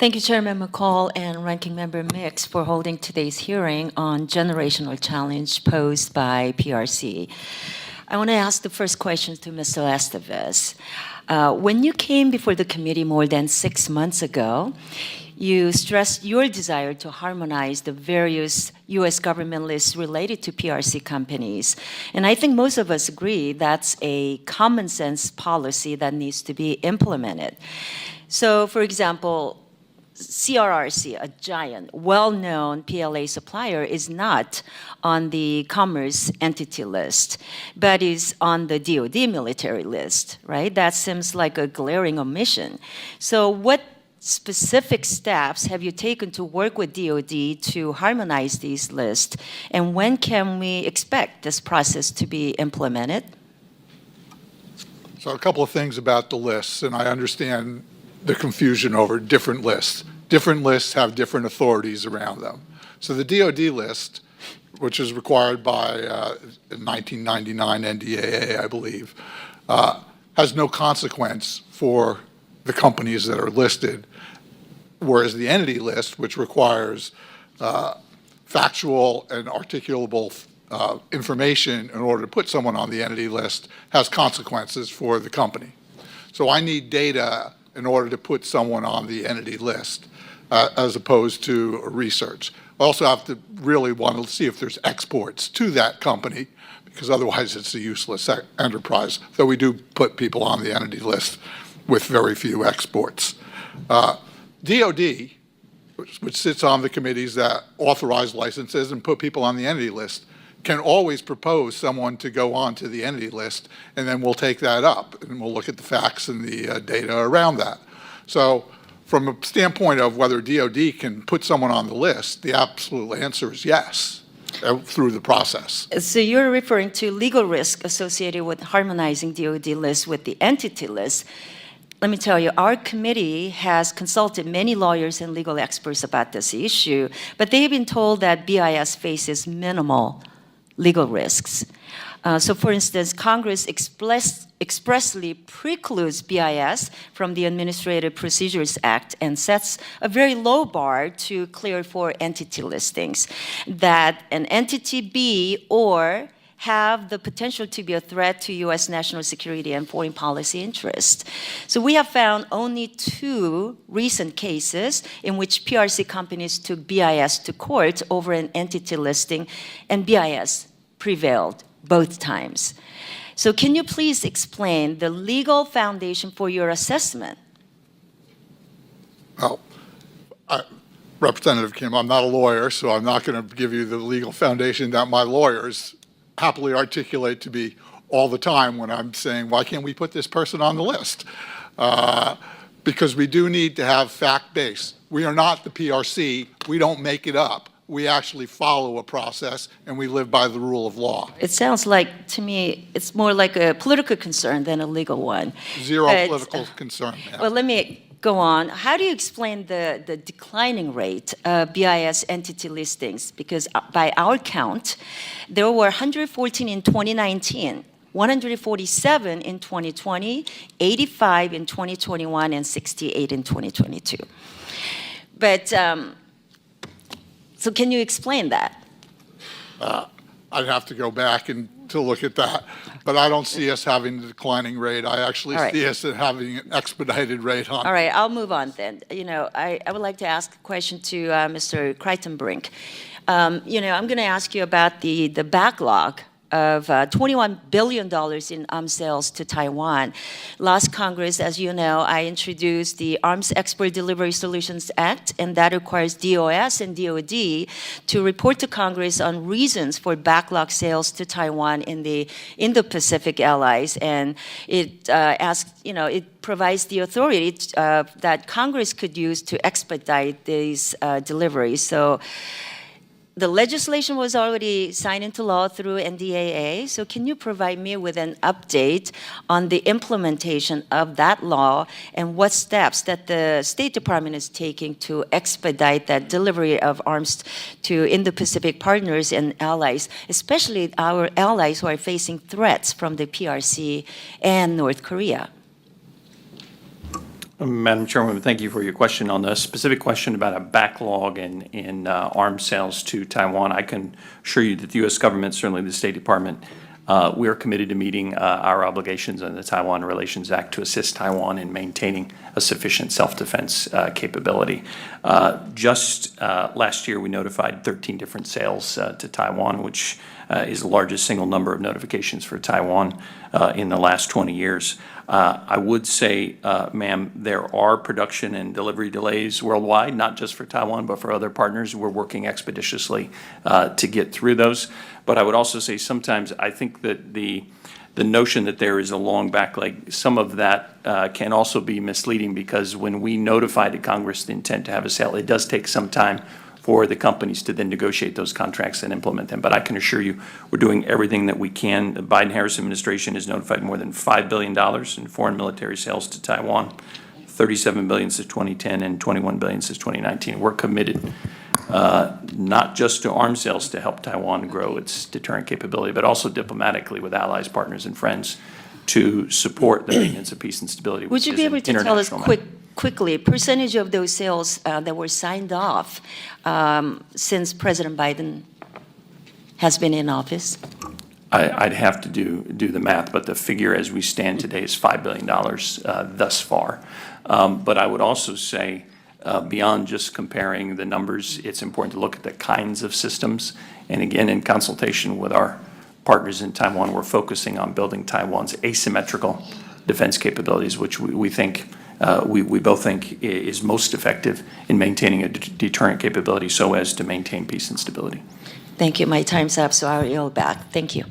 Thank you, Chairman McCall and Ranking Member Mix, for holding today's hearing on generational challenge posed by PRC. I want to ask the first question to Mr. Estevez. When you came before the committee more than 6 months ago, you stressed your desire to harmonize the various U.S. government lists related to PRC companies. And I think most of us agree that's a common sense policy that needs to be implemented. So, for example, CRRC, a giant, well-known PLA supplier, is not on the Commerce Entity List, but is on the DoD military list, right? That seems like a glaring omission. So what specific steps have you taken to work with DoD to harmonize these lists, and when can we expect this process to be implemented? So a couple of things about the lists, and I understand the confusion over different lists. Different lists have different authorities around them. So the DoD list, which is required by 1999 NDAA, I believe, has no consequence for the companies that are listed, whereas the entity list, which requires factual and articulable information in order to put someone on the entity list, has consequences for the company. So I need data in order to put someone on the entity list, as opposed to research. I also have to really want to see if there's exports to that company, because otherwise it's a useless enterprise, though we do put people on the entity list with very few exports. DoD, which sits on the committees that authorize licenses and put people on the entity list, can always propose someone to go on to the entity list, and then we'll take that up, and we'll look at the facts and the data around that. So from a standpoint of whether DoD can put someone on the list, the absolute answer is yes, through the process. So you're referring to legal risk associated with harmonizing DoD lists with the entity list. Let me tell you, our committee has consulted many lawyers and legal experts about this issue, but they've been told that BIS faces minimal legal risks. So for instance, Congress expressly precludes BIS from the Administrative Procedures Act and sets a very low bar to clear for entity listings, that an entity be or have the potential to be a threat to U.S. national security and foreign policy interest. So we have found only 2 recent cases in which PRC companies took BIS to court over an entity listing, and BIS prevailed both times. So can you please explain the legal foundation for your assessment? Well, Representative Kim, I'm not a lawyer, so I'm not going to give you the legal foundation that my lawyers happily articulate to me all the time when I'm saying, why can't we put this person on the list? Because we do need to have fact-based. We are not the PRC. We don't make it up. We actually follow a process, and we live by the rule of law. It sounds like, to me, it's more like a political concern than a legal one. Zero political concern. Yeah. Well, let me go on. How do you explain the declining rate of BIS entity listings? Because by our count, there were 114 in 2019, 147 in 2020, 85 in 2021, and 68 in 2022. But so can you explain that? I'd have to go back and to look at that, but I don't see us having a declining rate. I actually see us having an expedited rate on. All right, I'll move on then. You know, I would like to ask a question to Mr. Kreitenbrink. You know, I'm going to ask you about the backlog of $21 billion in arms sales to Taiwan. Last Congress, as you know, I introduced the Arms Export Delivery Solutions Act, and that requires DOS and DOD to report to Congress on reasons for backlog sales to Taiwan in the Indo-Pacific allies. And it asks, you know, it provides the authority that Congress could use to expedite these deliveries. So the legislation was already signed into law through NDAA, so can you provide me with an update on the implementation of that law and what steps that the State Department is taking to expedite that delivery of arms to Indo-Pacific partners and allies, especially our allies who are facing threats from the PRC and North Korea? Madam Chairwoman, thank you for your question. On the specific question about a backlog in arms sales to Taiwan, I can assure you that the U.S. government, certainly the State Department, we are committed to meeting our obligations under the Taiwan Relations Act to assist Taiwan in maintaining a sufficient self-defense capability. Just last year, we notified 13 different sales to Taiwan, which is the largest single number of notifications for Taiwan in the last 20 years. I would say, ma'am, there are production and delivery delays worldwide, not just for Taiwan, but for other partners. We're working expeditiously to get through those. But I would also say sometimes I think that the notion that there is a long backlog, some of that can also be misleading, because when we notify the Congress the intent to have a sale, it does take some time for the companies to then negotiate those contracts and implement them. But I can assure you, we're doing everything that we can. The Biden-Harris administration has notified more than $5 billion in foreign military sales to Taiwan, $37 billion since 2010 and $21 billion since 2019. We're committed not just to arms sales to help Taiwan grow its deterrent capability, but also diplomatically with allies, partners, and friends to support the maintenance of peace and stability. Would you be able to tell us quickly percentage of those sales that were signed off since President Biden has been in office? I'd have to do the math, but the figure as we stand today is $5 billion thus far. But I would also say, beyond just comparing the numbers, it's important to look at the kinds of systems. And again, in consultation with our partners in Taiwan, we're focusing on building Taiwan's asymmetrical defense capabilities, which we think, we both think is most effective in maintaining a deterrent capability so as to maintain peace and stability. Thank you. My time's up, so I'll yield back. Thank you.